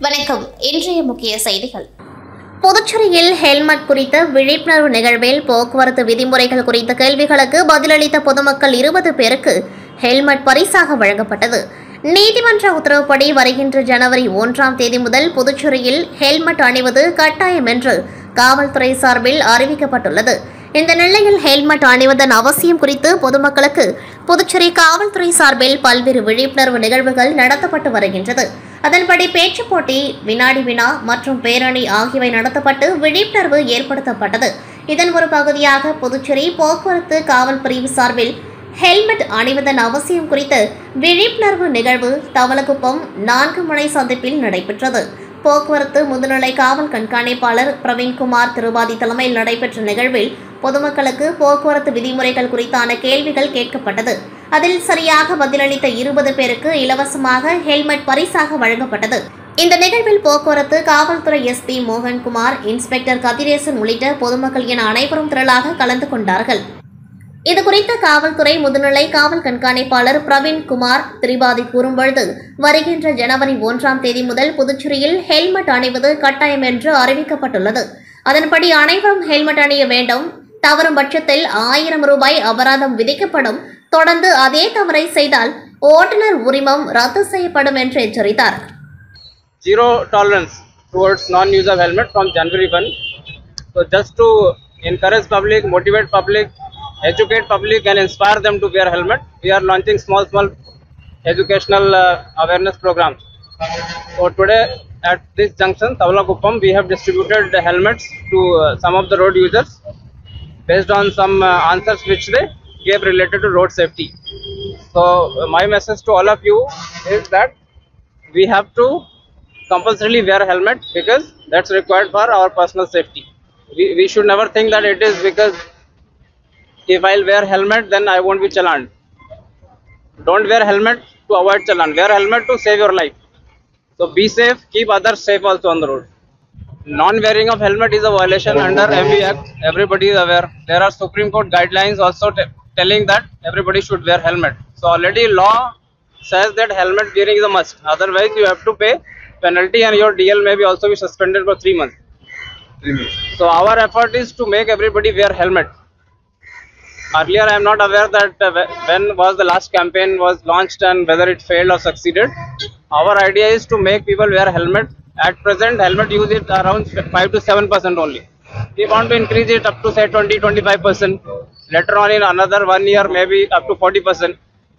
வணக்கம். இன்றைய முக்கிய செய்திகள். புதுச்சேரியில் ஹெல்மெட் குறித்த விழிப்புணர்வு நிகழ்வில் போக்குவரத்து விதிமுறைகள் குறித்த கேள்விகளுக்கு பதிலளித்த பொதுமக்கள் 20 பேருக்கு ஹெல்மெட் பரிசாக வழங்கப்பட்டது. நீதிமன்ற உத்தரவுப்படி வருகின்ற ஜனவரி 1ஆம் தேதி முதல் புதுச்சேரியில் ஹெல்மெட் அணிவது கட்டாயம் என்று காவல்துறை சார்பில் அறிவிக்கப்பட்டுள்ளது. இந்த நிலையில் ஹெல்மெட் அணிவதன் அவசியம் குறித்து பொதுமக்களுக்கு புதுச்சேரி காவல்துறை சார்பில் பல்வேறு விழிப்புணர்வு நிகழ்வுகள் நடத்தப்பட்டு வருகின்றது. அதன்படி பேச்சுப் போட்டி, வினாடி வினா மற்றும் பேரணி ஆகியவை நடத்தப்பட்டு விழிப்புணர்வு ஏற்படுத்தப்பட்டது. இதன் ஒரு பகுதியாக புதுச்சேரி போக்குவரத்து காவல் பிரிவு சார்பில் ஹெல்மெட் அணிவதன் அவசியம் குறித்து விழிப்புணர்வு நிகழ்வு தவளக்குப்பம் 4 முனை சந்திப்பில் நடைபெற்றது. போக்குவரத்து முதுநிலை காவல் கண்காணிப்பாளர் பிரவீன்குமார் திருபாதி தலைமையில் நடைபெற்ற நிகழ்வில் பொதுமக்களுக்கு போக்குவரத்து விதிமுறைகள் குறித்தான கேள்விகள் கேட்கப்பட்டது. அதில் சரியாக பதிலளித்த 20 பேருக்கு இலவசமாக ஹெல்மெட் பரிசாக வழங்கப்பட்டது. இந்த நிகழ்வில் போக்குவரத்து காவல்துறை எஸ்பி மோகன்குமார், இன்ஸ்பெக்டர் கதிரேசன் உள்ளிட்ட பொதுமக்கள் என அனைவரும் திரளாக கலந்து கொண்டார்கள். இதுகுறித்து காவல்துறை முதுநிலை காவல் கண்காணிப்பாளர் பிரவீன்குமார் திரிபாதி கூறும்பொழுது, வருகின்ற ஜனவரி 1ஆம் தேதி முதல் புதுச்சேரியில் ஹெல்மெட் அணிவது கட்டாயம் என்று அறிவிக்கப்பட்டுள்ளது. அதன்படி அனைவரும் ஹெல்மெட் அணிய வேண்டும். தவறும் பட்சத்தில் 1000 ரூபாய் அபராதம் விதிக்கப்படும். தொடர்ந்து அதே தவறை செய்தால் ஓட்டுநர் உரிமம் ரத்து செய்யப்படும் என்று எச்சரித்தார். Zero tolerance towards non-use of helmet from January 1. So just to encourage public, motivate public, educate public and inspire them to wear helmet, we are launching small educational awareness programs. So today at this junction, Tavalakuppam, we have distributed the helmets to some of the road users based on some answers which they gave related to road safety. So my message to all of you is that we have to compulsorily wear a helmet because that's required for our personal safety. We should never think that it is because if I'll wear helmet then I won't be challaned. Don't wear helmet to avoid challan. Wear helmet to save your life. So be safe, keep others safe also on the road. Non-wearing of helmet is a violation under MV Act. Everybody is aware. There are Supreme Court guidelines also telling that everybody should wear helmet. So already law says that helmet wearing is a must. Otherwise you have to pay penalty and your DL may be also be suspended for 3 months. So our effort is to make everybody wear helmet. Earlier I am not aware that when was the last campaign was launched and whether it failed or succeeded. Our idea is to make people wear helmet. At present helmet use is around 5 to 7% only. We want to increase it up to say 20-25%. Later on in another 1 year maybe up to 40%.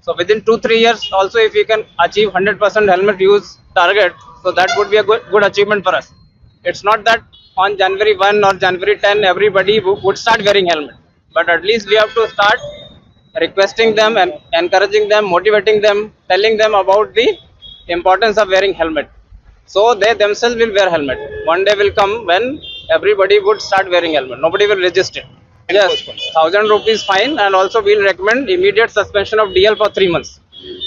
So within 2-3 years also if we can achieve 100% helmet use target, so that would be a good achievement for us. It's not that on January 1 or January 10 everybody would start wearing helmet. But at least we have to start requesting them and encouraging them, motivating them, telling them about the importance of wearing helmet. So they themselves will wear helmet. One day will come when everybody would start wearing helmet. Nobody will resist it. Yes, 1000 rupees fine, and also we will recommend immediate suspension of DL for 3 months.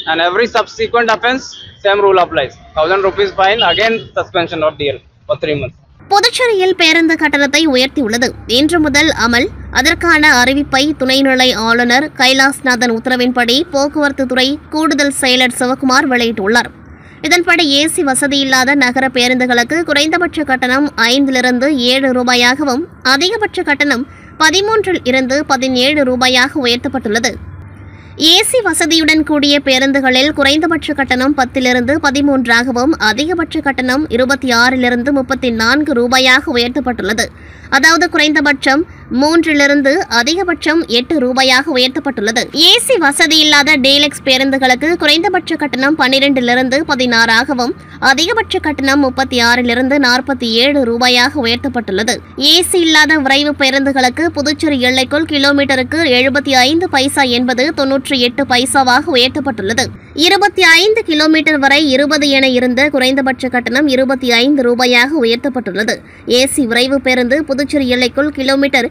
And every subsequent offence, same rule applies. 1000 rupees fine, again suspension of DL for 3 months. புதுச்சேரியில் பேருந்து கட்டணத்தை உயர்த்தியுள்ளது. இன்று முதல் அமல். அதற்கான அறிவிப்பை துணைநிலை ஆளுநர் கைலாஸ்நாதன் உத்தரவின்படி போக்குவரத்து துறை கூடுதல் செயலர் சிவகுமார் வெளியிட்டுள்ளார். இதன்படி ஏசி வசதியில்லாத நகர பேருந்துகளுக்கு குறைந்தபட்ச கட்டணம் 5 7 ரூபாயாகவும் அதிகபட்ச கட்டணம் 13 17 ரூபாயாக உயர்த்தப்பட்டுள்ளது. ஏசி வசதியுடன் கூடிய பேருந்துகளில் குறைந்தபட்ச கட்டணம் 10 13ஆகவும் அதிகபட்ச கட்டணம் 26 34 ரூபாயாக உயர்த்தப்பட்டுள்ளது. அதாவது குறைந்தபட்சம் 3 அதிகபட்சம் 8 ரூபாயாக உயர்த்தப்பட்டுள்ளது. ஏசி வசதியில்லாத டீலக்ஸ் பேருந்துகளுக்கு குறைந்தபட்ச கட்டணம் 12 16ஆகவும் அதிகபட்ச கட்டணம் 36 47 ரூபாயாக உயர்த்தப்பட்டுள்ளது. ஏசி இல்லாத விரைவு பேருந்துகளுக்கு புதுச்சேரி எல்லைக்குள் கிலோமீட்டருக்கு 75 பைசா என்பது 98 பைசாவாக உயர்த்தப்பட்டுள்ளது. 25 கிலோமீட்டர் வரை 20 என இருந்த குறைந்தபட்ச கட்டணம் 25 ரூபாயாக உயர்த்தப்பட்டுள்ளது. ஏசி விரைவு பேருந்து புதுச்சேரி எல்லைக்குள் கிலோமீட்டர்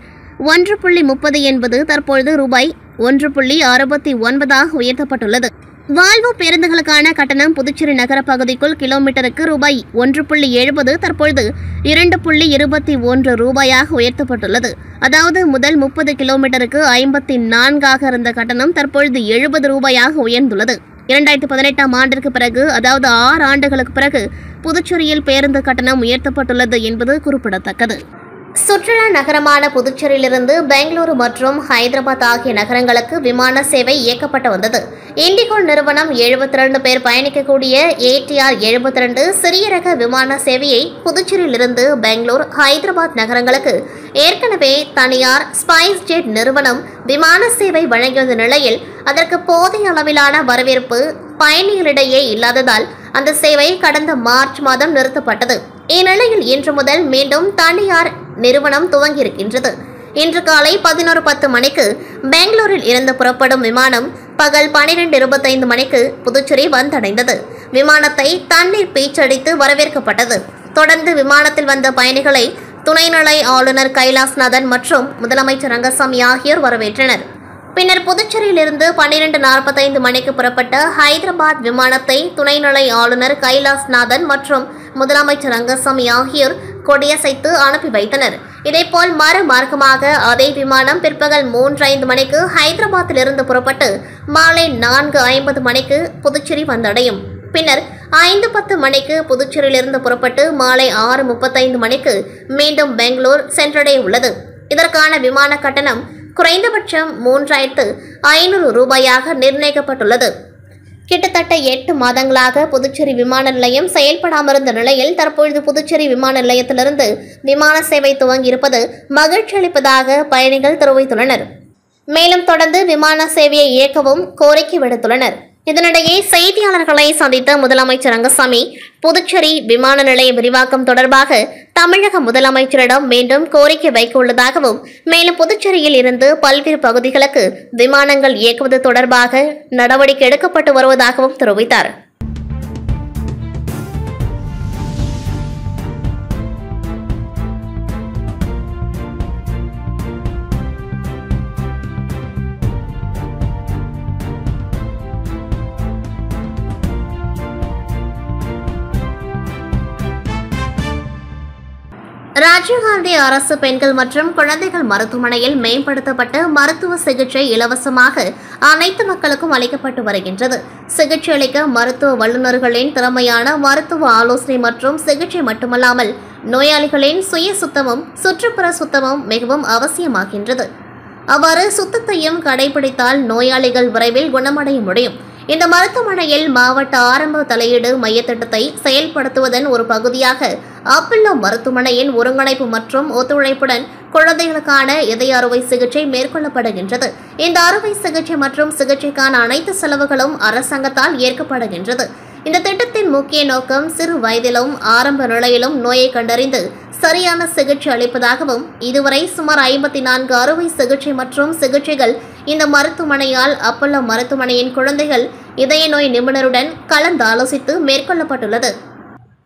1.30 என்பது தற்பொழுது ரூபாய் 1.69 உயர்த்தப்பட்டுள்ளது. வால்வோ பேருந்துகளுக்கான கட்டணம் புதுச்சேரி நகர பகுதிக்குள் கிலோமீட்டருக்கு ரூபாய் 1.70 தற்பொழுது 2.21 ரூபாயாக உயர்த்தப்பட்டுள்ளது. அதாவது முதல் 30 கிலோமீட்டருக்கு 54 இருந்த கட்டணம் தற்பொழுது 70 ரூபாயாக உயர்ந்துள்ளது. 2018ஆம் ஆண்டிற்கு பிறகு, அதாவது 6 ஆண்டுகளுக்கு பிறகு புதுச்சேரியில் பேருந்து கட்டணம் உயர்த்தப்பட்டுள்ளது என்பது குறிப்பிடத்தக்கது. சுற்றுலா நகரமான புதுச்சேரியிலிருந்து பெங்களூரு மற்றும் ஹைதராபாத் ஆகிய நகரங்களுக்கு விமான சேவை இயக்கப்பட்டு வந்தது. இண்டிகோ நிறுவனம் 72 பேர் பயணிக்கக்கூடிய ATR 72 சிறிய ரக விமான சேவையை புதுச்சேரியிலிருந்து பெங்களூர், ஹைதராபாத் நகரங்களுக்கு ஏற்கனவே தனியார் ஸ்பைஸ் ஜெட் நிறுவனம் விமான சேவை வழங்கி வந்த நிலையில் அதற்கு போதிய அளவிலான வரவேற்பு பயணிகளிடையே இல்லாததால் அந்த சேவை கடந்த மார்ச் மாதம் நிறுத்தப்பட்டது. இந்நிலையில் இன்று முதல் மீண்டும் தனியார் நிறுவனம் துவங்கியிருக்கின்றது. இன்று காலை 11:10 மணிக்கு பெங்களூரில் இருந்து புறப்படும் விமானம் பகல் 12:25 மணிக்கு புதுச்சேரி வந்தடைந்தது. விமானத்தை தண்ணீர் பீச்சடித்து வரவேற்கப்பட்டது. தொடர்ந்து விமானத்தில் வந்த பயணிகளை துணைநிலை ஆளுநர் கைலாஸ்நாதன் மற்றும் முதலமைச்சர் ரங்கசாமி ஆகியோர் வரவேற்றனர். பின்னர் புதுச்சேரியிலிருந்து 12:45 மணிக்கு புறப்பட்ட ஹைதராபாத் விமானத்தை துணைநிலை ஆளுநர் கைலாஸ்நாதன் மற்றும் முதலமைச்சர் ரங்கசாமி ஆகியோர் கொடியசைத்து அனுப்பி வைத்தனர். இதேபோல் மறுமார்க்கமாக அதே விமானம் பிற்பகல் 3:05 மணிக்கு ஹைதராபாத்திலிருந்து புறப்பட்டு மாலை 4:50 மணிக்கு புதுச்சேரி வந்தடையும். பின்னர் 5:10 மணிக்கு புதுச்சேரியிலிருந்து புறப்பட்டு மாலை 6:35 மணிக்கு மீண்டும் பெங்களூர் சென்றடைய உள்ளது. இதற்கான விமான கட்டணம் குறைந்தபட்சம் 3,500 ரூபாயாக நிர்ணயிக்கப்பட்டுள்ளது. கிட்டத்தட்ட 8 மாதங்களாக புதுச்சேரி விமான நிலையம் செயல்படாமிருந்த நிலையில் தற்பொழுது புதுச்சேரி விமான நிலையத்திலிருந்து விமான சேவை துவங்கியிருப்பது மகிழ்ச்சி அளிப்பதாக பயணிகள் தெரிவித்துள்ளனர். மேலும் தொடர்ந்து விமான சேவையை இயக்கவும் கோரிக்கை விடுத்துள்ளனர். இதனிடையே செய்தியாளர்களை சந்தித்த முதலமைச்சர் ரங்கசாமி புதுச்சேரி விமான நிலைய விரிவாக்கம் தொடர்பாக தமிழக முதலமைச்சரிடம் மீண்டும் கோரிக்கை வைக்க உள்ளதாகவும், மேலும் புதுச்சேரியில் இருந்து பல்வேறு பகுதிகளுக்கு விமானங்கள் இயக்குவது தொடர்பாக நடவடிக்கை எடுக்கப்பட்டு வருவதாகவும் தெரிவித்தார். ராஜீவ்காந்தி அரசு பெண்கள் மற்றும் குழந்தைகள் மருத்துவமனையில் மேம்படுத்தப்பட்ட மருத்துவ சிகிச்சை இலவசமாக அனைத்து மக்களுக்கும் அளிக்கப்பட்டு வருகின்றது. சிகிச்சை அளிக்க மருத்துவ வல்லுநர்களின் திறமையான மருத்துவ ஆலோசனை மற்றும் சிகிச்சை மட்டுமல்லாமல் நோயாளிகளின் சுய சுத்தமும் சுற்றுப்புற சுத்தமும் மிகவும் அவசியமாகின்றது. அவ்வாறு சுத்தத்தையும் கடைபிடித்தால் நோயாளிகள் விரைவில் குணமடைய முடியும். இந்த மருத்துவமனையில் மாவட்ட ஆரம்ப தலையீடு மைய திட்டத்தை செயல்படுத்துவதன் ஒரு பகுதியாக அப்பல்லோ மருத்துவமனையின் ஒருங்கிணைப்பு மற்றும் ஒத்துழைப்புடன் குழந்தைகளுக்கான இதய அறுவை சிகிச்சை மேற்கொள்ளப்படுகின்றது. இந்த அறுவை சிகிச்சை மற்றும் சிகிச்சைக்கான அனைத்து செலவுகளும் அரசாங்கத்தால் ஏற்கப்படுகின்றது. இந்த திட்டத்தின் முக்கிய நோக்கம் சிறு வயதிலும் ஆரம்ப நிலையிலும் நோயை கண்டறிந்து சரியான சிகிச்சை அளிப்பதாகவும், இதுவரை சுமார் 54 அறுவை சிகிச்சை மற்றும் சிகிச்சைகள் இந்த மருத்துவமனையால் அப்பல்லோ மருத்துவமனையின் குழந்தைகள் இதய நோய் நிபுணருடன் கலந்தாலோசித்து மேற்கொள்ளப்பட்டுள்ளது.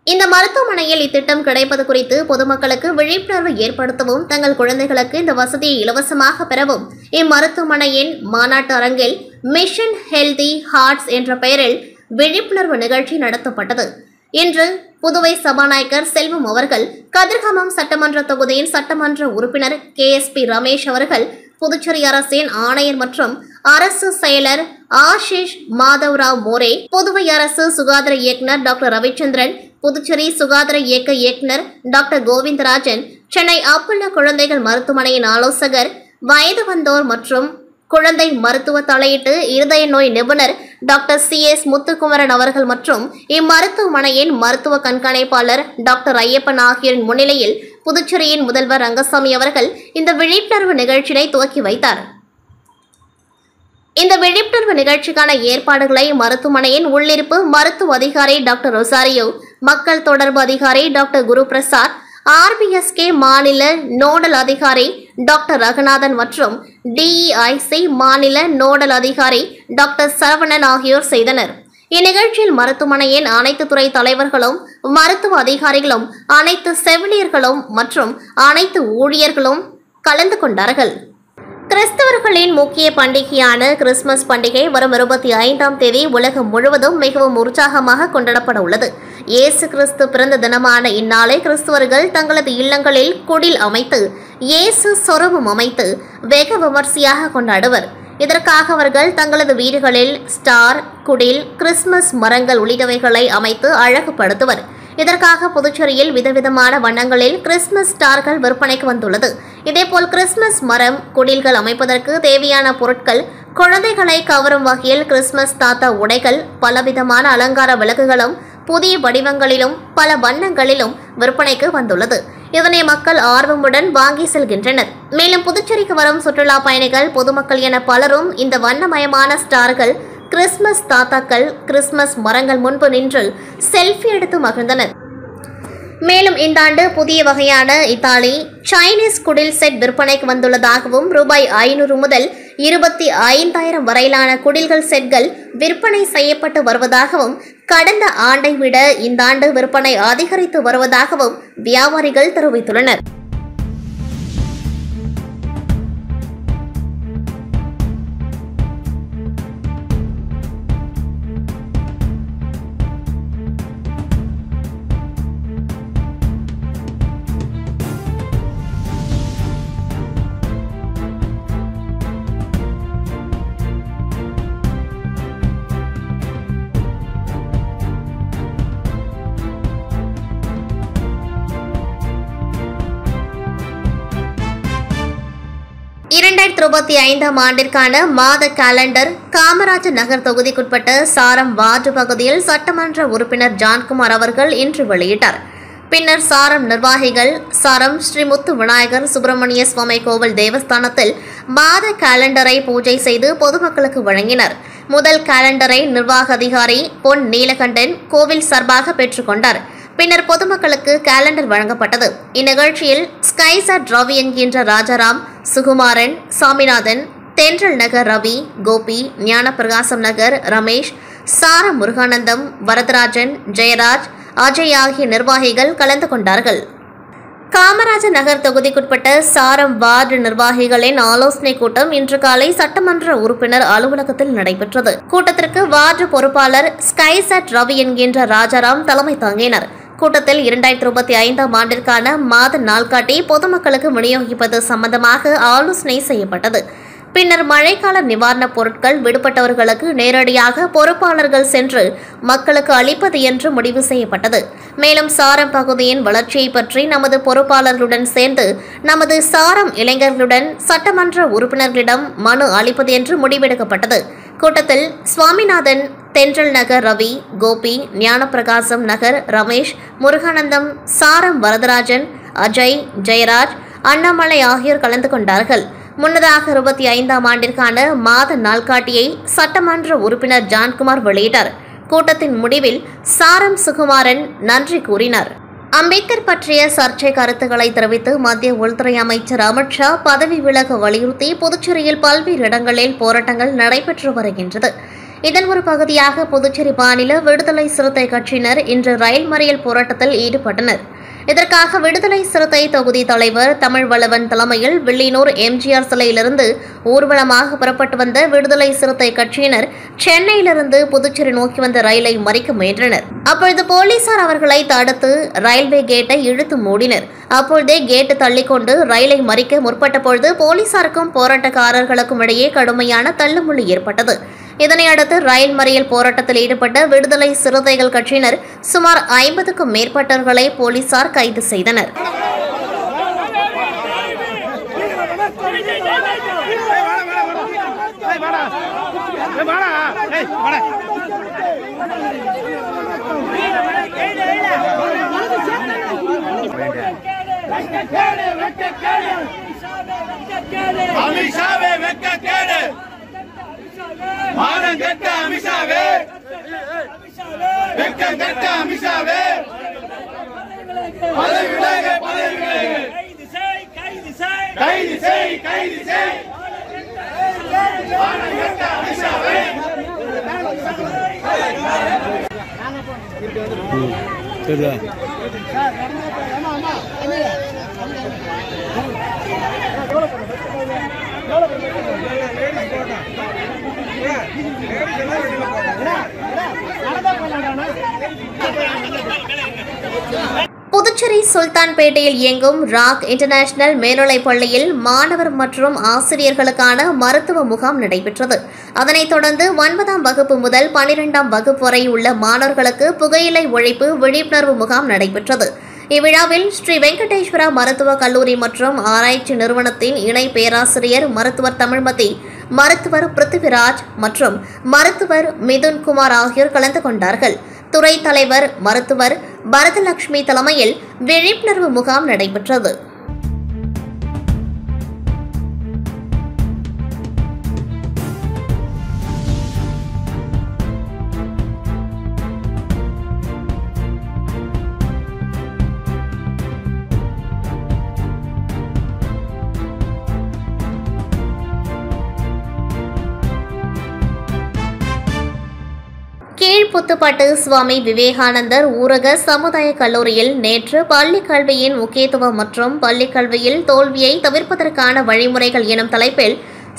இந்த மருத்துவமனையில் இத்திட்டம் கிடைப்பது குறித்து பொதுமக்களுக்கு விழிப்புணர்வு ஏற்படுத்தவும், தங்கள் குழந்தைகளுக்கு இந்த வசதியை இலவசமாக பெறவும் இம்மருத்துவமனையின் மாநாட்டு அரங்கில் மிஷன் ஹெல்தி ஹார்ட்ஸ் என்ற பெயரில் விழிப்புணர்வு நிகழ்ச்சி நடத்தப்பட்டது. இன்று புதுவை சபாநாயகர் செல்வம் அவர்கள், கதிர்காமம் சட்டமன்ற தொகுதியின் சட்டமன்ற உறுப்பினர் KSP ரமேஷ் அவர்கள், புதுச்சேரி அரசின் ஆணையர் மற்றும் அரசு செயலர் ஆஷிஷ் மாதவ்ராவ் மோரே, புதுவை அரசு சுகாதார இயக்குநர் டாக்டர் ரவிச்சந்திரன், புதுச்சேரி சுகாதார இயக்க இயக்குநர் டாக்டர் கோவிந்தராஜன், சென்னை அப்பல்லோ குழந்தைகள் மருத்துவமனையின் ஆலோசகர், வயது வந்தோர் மற்றும் குழந்தை மருத்துவ தலையீட்டு இருதய நோய் நிபுணர் டாக்டர் CS முத்துக்குமரன் அவர்கள் மற்றும் இம்மருத்துவமனையின் மருத்துவ கண்காணிப்பாளர் டாக்டர் ஐயப்பன் ஆகியோரின் முன்னிலையில் புதுச்சேரியின் முதல்வர் ரங்கசாமி அவர்கள் இந்த விழிப்புணர்வு நிகழ்ச்சியை துவக்கி வைத்தார். இந்த விழிப்புணர்வு நிகழ்ச்சிக்கான ஏற்பாடுகளை மருத்துவமனையின் உள்ளிருப்பு மருத்துவ அதிகாரி டாக்டர் ரொசாரியோ, மக்கள் தொடர்பு அதிகாரி டாக்டர் குருபிரசாத், RBSK மாநில நோடல் அதிகாரி டாக்டர் ரகுநாதன் மற்றும் DEIC மாநில நோடல் அதிகாரி டாக்டர் சரவணன் ஆகியோர் செய்தனர். இந்நிகழ்ச்சியில் மருத்துவமனையின் அனைத்து துறை தலைவர்களும், மருத்துவ அதிகாரிகளும், அனைத்து செவிலியர்களும் மற்றும் அனைத்து ஊழியர்களும் கலந்து கொண்டார்கள். கிறிஸ்தவர்களின் முக்கிய பண்டிகையான கிறிஸ்துமஸ் பண்டிகை வரும் 25ஆம் தேதி உலகம் முழுவதும் மிகவும் உற்சாகமாக கொண்டாடப்பட உள்ளது. இயேசு கிறிஸ்து பிறந்த தினமான இந்நாளை கிறிஸ்தவர்கள் தங்களது இல்லங்களில் குடில் அமைத்து இயேசு சொரூபம் அமைத்து வெகு விமர்சையாக கொண்டாடுவர். இதற்காக அவர்கள் தங்களது வீடுகளில் ஸ்டார், குடில், கிறிஸ்துமஸ் மரங்கள் உள்ளிட்டவைகளை அமைத்து அழகுபடுத்துவர். இதற்காக புதுச்சேரியில் விதவிதமான வண்ணங்களில் கிறிஸ்துமஸ் ஸ்டார்கள் விற்பனைக்கு வந்துள்ளது. இதேபோல் கிறிஸ்துமஸ் மரம், குடில்கள் அமைப்பதற்கு தேவையான பொருட்கள், குழந்தைகளை கவரும் வகையில் கிறிஸ்துமஸ் தாத்தா உடைகள், பலவிதமான அலங்கார விளக்குகளும் புதிய வடிவங்களிலும் பல வண்ணங்களிலும் விற்பனைக்கு வந்துள்ளது. இதனை மக்கள் ஆர்வமுடன் வாங்கி செல்கின்றனர். மேலும் புதுச்சேரிக்கு வரும் சுற்றுலா பயணிகள், பொதுமக்கள் என பலரும் இந்த வண்ணமயமான ஸ்டார்கள், கிறிஸ்துமஸ் தாத்தாக்கள், கிறிஸ்துமஸ் மரங்கள் முன்பு நின்று செல்ஃபி எடுத்து மகிழ்ந்தனர். மேலும் இந்த ஆண்டு புதிய வகையான இத்தாலி, சைனீஸ் குடில் செட் விற்பனைக்கு வந்துள்ளதாகவும் ரூபாய் 500 முதல் 25,000 வரையிலான குடில்கள் செட்கள் விற்பனை செய்யப்பட்டு வருவதாகவும், கடந்த ஆண்டை விட இந்த ஆண்டு விற்பனை அதிகரித்து வருவதாகவும் வியாபாரிகள் தெரிவித்துள்ளனர். ஆண்டிற்கான மாத காலண்டர் காமராஜர் நகர் தொகுதிக்குட்பட்ட சாரம் வார்டு பகுதியில் சட்டமன்ற உறுப்பினர் ஜான்குமார் அவர்கள் இன்று வெளியிட்டார். பின்னர் சாரம் நிர்வாகிகள் சாரம் ஸ்ரீ முத்து விநாயகர் சுப்பிரமணிய சுவாமி கோவில் தேவஸ்தானத்தில் மாத காலண்டரை பூஜை செய்து பொதுமக்களுக்கு வழங்கினர். முதல் காலண்டரை நிர்வாக அதிகாரி பொன் நீலகண்டன் கோவில் சார்பாக பெற்றுக்கொண்டார். பின்னர் பொதுமக்களுக்கு காலண்டர் வழங்கப்பட்டது. இந்நிகழ்ச்சியில் ஸ்கைசாட் ரவி என்கின்ற ராஜாராம், சுகுமாரன், சாமிநாதன், தென்றல் நகர் ரவி, கோபி, ஞானப்பிரகாசம் நகர் ரமேஷ், சாரம் முருகானந்தம், வரதராஜன், ஜெயராஜ், அஜய் ஆகிய நிர்வாகிகள் கலந்து கொண்டார்கள். காமராஜர் நகர் தொகுதிக்குட்பட்ட சாரம் வார்டு நிர்வாகிகளின் ஆலோசனை கூட்டம் இன்று காலை சட்டமன்ற உறுப்பினர் அலுவலகத்தில் நடைபெற்றது. கூட்டத்திற்கு வார்டு பொறுப்பாளர் ஸ்கைசாட் ரவி என்கின்ற ராஜாராம் தலைமை தாங்கினார். கூட்டத்தில் 2025 ஆண்டிற்கான மாத நாள்காட்டி பொதுமக்களுக்கு விநியோகிப்பது சம்பந்தமாக ஆலோசனை செய்யப்பட்டது. பின்னர் மழைக்கால நிவாரணப் பொருட்கள் விடுபட்டவர்களுக்கு நேரடியாக பொறுப்பாளர்கள் சென்று மக்களுக்கு அளிப்பது என்று முடிவு செய்யப்பட்டது. மேலும் சாரம் பகுதியின் வளர்ச்சியை பற்றி நமது பொறுப்பாளர்களுடன் சேர்ந்து நமது சாரம் இளைஞர்களுடன் சட்டமன்ற உறுப்பினர்களிடம் மனு அளிப்பது என்று முடிவெடுக்கப்பட்டது. கூட்டத்தில் சுவாமிநாதன், தென்றல் நகர் ரவி, கோபி, ஞானப்பிரகாசம் நகர் ரமேஷ், முருகானந்தம், சாரம் வரதராஜன், அஜய், ஜெயராஜ், அண்ணாமலை ஆகியோர் கலந்து கொண்டார்கள். முன்னதாக 25 ஆண்டிற்கான மாத நாள்காட்டியை சட்டமன்ற உறுப்பினர் ஜான்குமார் வெளியிட்டார். கூட்டத்தின் முடிவில் சாரம் சுகுமாரன் நன்றி கூறினார். அம்பேத்கர் பற்றிய சர்ச்சை கருத்துக்களை தெரிவித்து மத்திய உள்துறை அமைச்சர் அமித்ஷா பதவி விலக வலியுறுத்தி புதுச்சேரியில் பல்வேறு இடங்களில் போராட்டங்கள் நடைபெற்று வருகின்றது. இதன் ஒரு பகுதியாக புதுச்சேரி மாநில விடுதலை சிறுத்தை கட்சியினர் இன்று ரயில் மறியல் போராட்டத்தில் ஈடுபட்டனர். இதற்காக விடுதலை சிறுத்தை தொகுதி தலைவர் தமிழ்வளவன் தலைமையில் வில்லியனூர் எம்ஜிஆர் சிலையிலிருந்து ஊர்வலமாக புறப்பட்டு வந்த விடுதலை சிறுத்தை கட்சியினர் சென்னையிலிருந்து புதுச்சேரி நோக்கி வந்த ரயிலை மறிக்க முயன்றனர். அப்பொழுது போலீசார் அவர்களை தடுத்து ரயில்வே கேட்டை இழுத்து மூடினர். அப்பொழுதே கேட்டு தள்ளிக்கொண்டு ரயிலை மறிக்க முற்பட்ட பொழுது போலீசாருக்கும் போராட்டக்காரர்களுக்கும் இடையே கடுமையான தள்ளுமுள்ளு ஏற்பட்டது. இதனையடுத்து ரயில் மறியல் போராட்டத்தில் ஈடுபட்ட விடுதலை சிறுத்தைகள் கட்சியினர் சுமார் 50க்கும் மேற்பட்டவர்களை போலீசார் கைது செய்தனர். மானங்கெட்ட அமித்ஷாவே, வெட்கங்கெட்ட அமித்ஷாவே, பதவி விலகு, பதவி விலகு, கைது செய், கைது செய், கைது செய், கைது செய், மானங்கெட்ட அமித்ஷாவே. சரியா? புதுச்சேரி சுல்தான்பேட்டையில் இயங்கும் ராக் இன்டர்நேஷனல் மேல்நிலைப் பள்ளியில் மாணவர் மற்றும் ஆசிரியர்களுக்கான மருத்துவ முகாம் நடைபெற்றது. அதனைத் தொடர்ந்து 9ஆம் வகுப்பு முதல் 12ஆம் வகுப்பு வரை உள்ள மாணவர்களுக்கு புகையிலை ஒழிப்பு விழிப்புணர்வு முகாம் நடைபெற்றது. இவ்விழாவில் ஸ்ரீ வெங்கடேஸ்வரா மருத்துவக் கல்லூரி மற்றும் ஆராய்ச்சி நிறுவனத்தின் இணை பேராசிரியர் மருத்துவர் தமிழ்மதி, மருத்துவர் பிருத்திவிராஜ் மற்றும் மருத்துவர் மிதுன்குமார் ஆகியோர் கலந்து கொண்டார்கள். துறை தலைவர் மருத்துவர் பரதலட்சுமி தலைமையில் விழிப்புணர்வு முகாம் நடைபெற்றது. கீழ்புத்துப்பட்டு சுவாமி விவேகானந்தர் ஊரக சமுதாய கல்லூரியில் நேற்று பள்ளிக் கல்வியின் முக்கியத்துவம் மற்றும் பள்ளிக் கல்வியில் தோல்வியை தவிர்ப்பதற்கான வழிமுறைகள் எனும் தலைப்பில்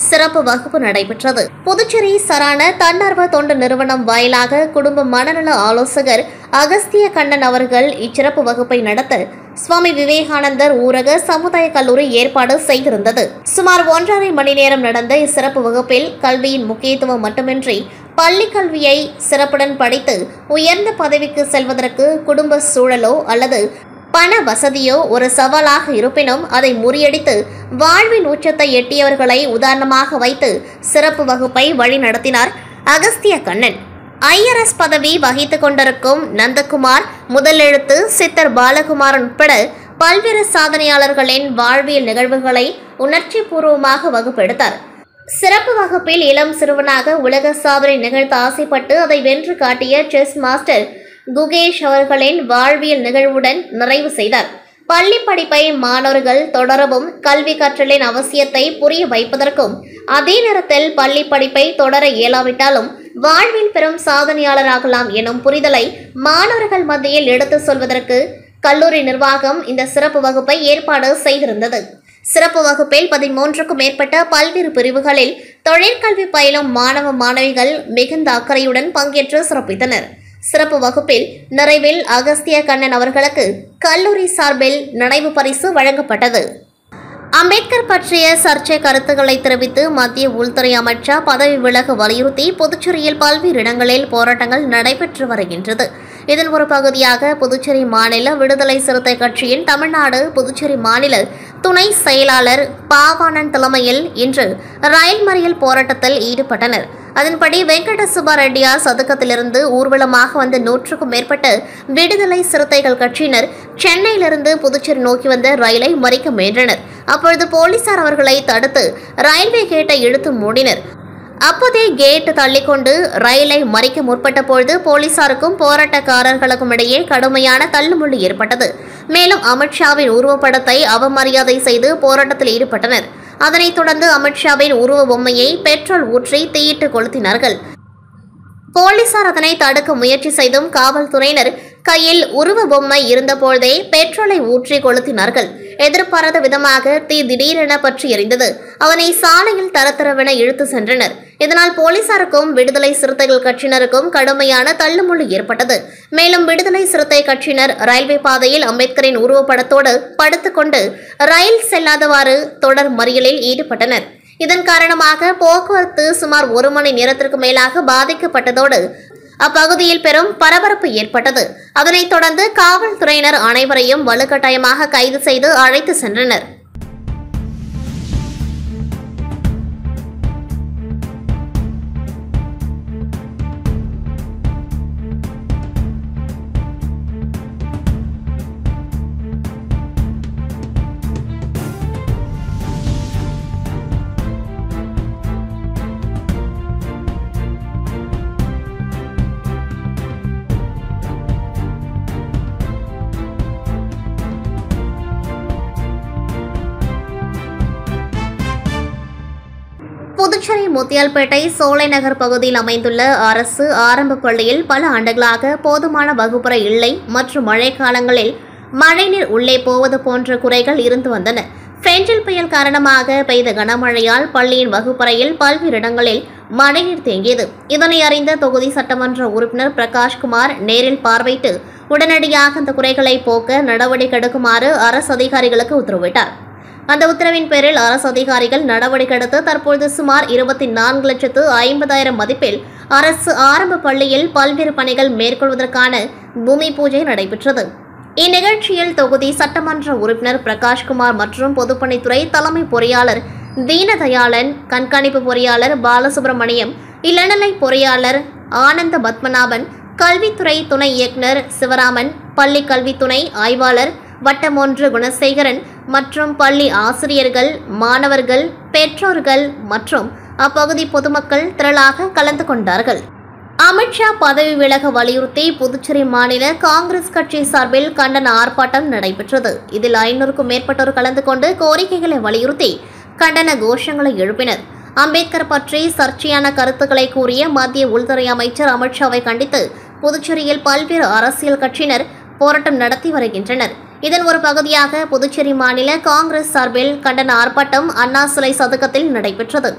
சிறப்பு வகுப்பு நடைபெற்றது. புதுச்சேரி சரான தன்னார்வ தொண்டு நிறுவனம் வாயிலாக குடும்ப மனநல ஆலோசகர் அகஸ்திய கண்ணன் அவர்கள் இச்சிறப்பு வகுப்பை நடத்த சுவாமி விவேகானந்தர் ஊரக சமுதாய கல்லூரி ஏற்பாடு செய்திருந்தது. சுமார் 1.5 மணி நேரம் நடந்த இச்சிறப்பு வகுப்பில் கல்வியின் முக்கியத்துவம் மட்டுமின்றி பள்ளி கல்வியை சிறப்புடன் படித்து உயர்ந்த பதவிக்கு செல்வதற்கு குடும்ப சூழலோ அல்லது பண வசதியோ ஒரு சவாலாக இருப்பினும் அதை முறியடித்து வாழ்வின் உச்சத்தை எட்டியவர்களை உதாரணமாக வைத்து சிறப்பு வகுப்பை வழிநடத்தினார் அகஸ்திய கண்ணன். IRS பதவி வகித்துக் கொண்டிருக்கும் நந்தகுமார், முதலெழுத்து சித்தர் பாலகுமாரன் உட்பட பல்வேறு சாதனையாளர்களின் வாழ்வியல் நிகழ்வுகளை உணர்ச்சி பூர்வமாக வகுப்பெடுத்தார். சிறப்பு வகுப்பில் இளம் சிறுவனாக உலக சாதனை நிகழ்த்த ஆசைப்பட்டு அதை வென்று காட்டிய செஸ் மாஸ்டர் குகேஷ் அவர்களின் வாழ்வியல் நிகழ்வுடன் நிறைவு செய்தார். பள்ளி படிப்பை மாணவர்கள் தொடரவும் கல்வி கற்றலின் அவசியத்தை புரிய வைப்பதற்கும் அதே நேரத்தில் பள்ளி படிப்பை தொடர இயலாவிட்டாலும் வாழ்வில் பெரும் சாதனையாளராகலாம் எனும் புரிதலை மாணவர்கள் மத்தியில் எடுத்து சொல்வதற்கு கல்லூரி நிர்வாகம் இந்த சிறப்பு வகுப்பை ஏற்பாடு செய்திருந்தது. சிறப்பு வகுப்பில் 13க்கும் மேற்பட்ட பல்வேறு பிரிவுகளில் தொழிற்கல்வி பயிலும் மாணவ மாணவிகள் மிகுந்த அக்கறையுடன் பங்கேற்று சிறப்பித்தனர். சிறப்பு வகுப்பில் நிறைவில் அகஸ்திய கண்ணன் அவர்களுக்கு கல்லூரி சார்பில் நினைவு பரிசு வழங்கப்பட்டது. அம்பேத்கர் பற்றிய சர்ச்சை கருத்துக்களை தெரிவித்து மத்திய உள்துறை அமைச்சர் பதவி விலக வலியுறுத்தி புதுச்சேரியில் பல்வேறு இடங்களில் போராட்டங்கள் நடைபெற்று வருகின்றது. இதன் ஒரு பகுதியாக புதுச்சேரி மாநில விடுதலை சிறுத்தை கட்சியின் தமிழ்நாடு புதுச்சேரி மாநில துணை செயலாளர் பாவாணன் தலைமையில் இன்று ரயில் மறியல் போராட்டத்தில் ஈடுபட்டனர். அதன்படி வெங்கட சுப்பா ரெட்டியார் சதுக்கத்திலிருந்து ஊர்வலமாக வந்த 100க்கும் மேற்பட்ட விடுதலை சிறுத்தைகள் கட்சியினர் சென்னையிலிருந்து புதுச்சேரி நோக்கி வந்த ரயிலை மறிக்க முயன்றனர். அப்பொழுது போலீசார் அவர்களை தடுத்து ரயில்வே கேட்டை இழுத்து மூடினர். அப்போதே கேட் தள்ளிக்கொண்டு ரயிலை மறிக்க முற்பட்ட பொழுது போலீசாருக்கும் போராட்டக்காரர்களுக்கும் இடையே கடுமையான தள்ளுமுள்ளு ஏற்பட்டது. மேலும் அமித்ஷாவின் உருவப்படத்தை அவமரியாதை செய்து போராட்டத்தில் ஈடுபட்டனர். அதனைத் தொடர்ந்து அமித்ஷாவின் உருவ பொம்மையை பெட்ரோல் ஊற்றி தீயிட்டு கொளுத்தினார்கள். போலீசார் அதனை தடுக்க முயற்சி செய்தும் காவல்துறையினர் கையில் உருவ பொம்மை இருந்தபோதே பெட்ரோலை ஊற்றி கொளுத்தினார்கள். எதிர்பாராத விதமாக தீ திடீரென பற்றி எரிந்தது. அவனை சாலையில் தரத்தரவென இழுத்து சென்றனர். இதனால் போலீசாருக்கும் விடுதலை சிறுத்தைகள் கட்சியினருக்கும் கடுமையான தள்ளுமுள்ளு ஏற்பட்டது. மேலும் விடுதலை சிறுத்தை கட்சியினர் ரயில்வே பாதையில் அம்பேத்கரின் உருவப்படத்தோடு படுத்துக்கொண்டு ரயில் செல்லாதவாறு தொடர் மறியலில் ஈடுபட்டனர். இதன் காரணமாக போக்குவரத்து சுமார் 1 மணி நேரத்திற்கு மேலாக பாதிக்கப்பட்டதோடு அப்பகுதியில் பெரும் பரபரப்பு ஏற்பட்டது. அதனைத் தொடர்ந்து காவல்துறையினர் அனைவரையும் வலுக்கட்டாயமாக கைது செய்து அழைத்து சென்றனர். புதுச்சேரி முத்தியால்பேட்டை சோலை நகர் பகுதியில் அமைந்துள்ள அரசு ஆரம்ப பள்ளியில் பல ஆண்டுகளாக போதுமான வகுப்பறை இல்லை மற்றும் மழைக்காலங்களில் மழைநீர் உள்ளே போவது போன்ற குறைகள் இருந்து வந்தன. பெஞ்சல் புயல் காரணமாக பெய்த கனமழையால் பள்ளியின் வகுப்பறையில் பல்வேறு இடங்களில் மழைநீர் தேங்கியது. இதனை அறிந்த தொகுதி சட்டமன்ற உறுப்பினர் பிரகாஷ்குமார் நேரில் பார்வையிட்டு உடனடியாக அந்த குறைகளை போக்க நடவடிக்கை எடுக்குமாறு அரசு அதிகாரிகளுக்கு உத்தரவிட்டார். அந்த உத்தரவின் பேரில் அரசு அதிகாரிகள் நடவடிக்கை எடுத்து தற்பொழுது சுமார் 24,50,000 மதிப்பில் அரசு ஆரம்ப பள்ளியில் பல்வேறு பணிகள் மேற்கொள்வதற்கான பூமி பூஜை நடைபெற்றது. இந்நிகழ்ச்சியில் தொகுதி சட்டமன்ற உறுப்பினர் பிரகாஷ்குமார் மற்றும் பொதுப்பணித்துறை தலைமை பொறியாளர் தீனதயாளன், கண்காணிப்பு பொறியாளர் பாலசுப்ரமணியம், இளநிலை பொறியாளர் ஆனந்த பத்மநாபன், கல்வித்துறை துணை இயக்குநர் சிவராமன், பள்ளி கல்வித்துறை ஆய்வாளர் வட்டம் 1 குணசேகரன் மற்றும் பள்ளி ஆசிரியர்கள், மாணவர்கள், பெற்றோர்கள் மற்றும் அப்பகுதி பொதுமக்கள் திரளாக கலந்து கொண்டார்கள். அமித்ஷா பதவி விலக வலியுறுத்தி புதுச்சேரி மாநில காங்கிரஸ் கட்சி சார்பில் கண்டன ஆர்ப்பாட்டம் நடைபெற்றது. இதில் 500க்கும் மேற்பட்டோர் கலந்து கொண்டு கோரிக்கைகளை வலியுறுத்தி கண்டன கோஷங்களை எழுப்பினர். அம்பேத்கர் பற்றி சர்ச்சையான கருத்துக்களை கூறிய மத்திய உள்துறை அமைச்சர் அமித்ஷாவை கண்டித்து புதுச்சேரியில் பல்வேறு அரசியல் கட்சியினர் போராட்டம் நடத்தி வருகின்றனர். இதன் ஒரு பகுதியாக புதுச்சேரி மாநில காங்கிரஸ் சார்பில் கண்டன ஆர்ப்பாட்டம் அண்ணா சிலை சதுக்கத்தில் நடைபெற்றது.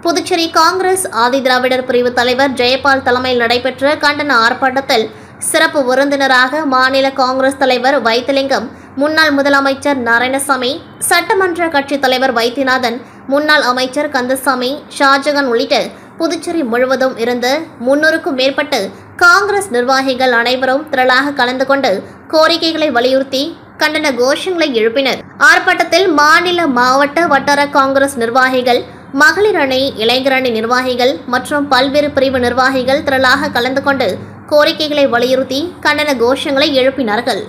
புதுச்சேரி காங்கிரஸ் ஆதி திராவிடர் பிரிவு தலைவர் ஜெயபால் தலைமையில் நடைபெற்ற கண்டன ஆர்ப்பாட்டத்தில் சிறப்பு விருந்தினராக மாநில காங்கிரஸ் தலைவர் வைத்திலிங்கம், முன்னாள் முதலமைச்சர் நாராயணசாமி, சட்டமன்ற கட்சித் தலைவர் வைத்தியநாதன், முன்னாள் அமைச்சர் கந்தசாமி, ஷாஜகான் உள்ளிட்ட புதுச்சேரி முழுவதும் இருந்த 300க்கும் மேற்பட்ட காங்கிரஸ் நிர்வாகிகள் அனைவரும் திரளாக கலந்து கொண்டு கோரிக்கைகளை வலியுறுத்தி கண்டன கோஷங்களை எழுப்பினர். ஆர்ப்பாட்டத்தில் மாநில, மாவட்ட, வட்டார காங்கிரஸ் நிர்வாகிகள், மகளிர் அணி, இளைஞர் அணி நிர்வாகிகள் மற்றும் பல்வேறு பிரிவு நிர்வாகிகள் திரளாக கலந்து கொண்டு கோரிக்கைகளை வலியுறுத்தி கண்டன கோஷங்களை எழுப்பினார்கள்.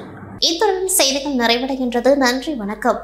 இத்துடன் செய்திகள் நிறைவடைகின்றது. நன்றி, வணக்கம்.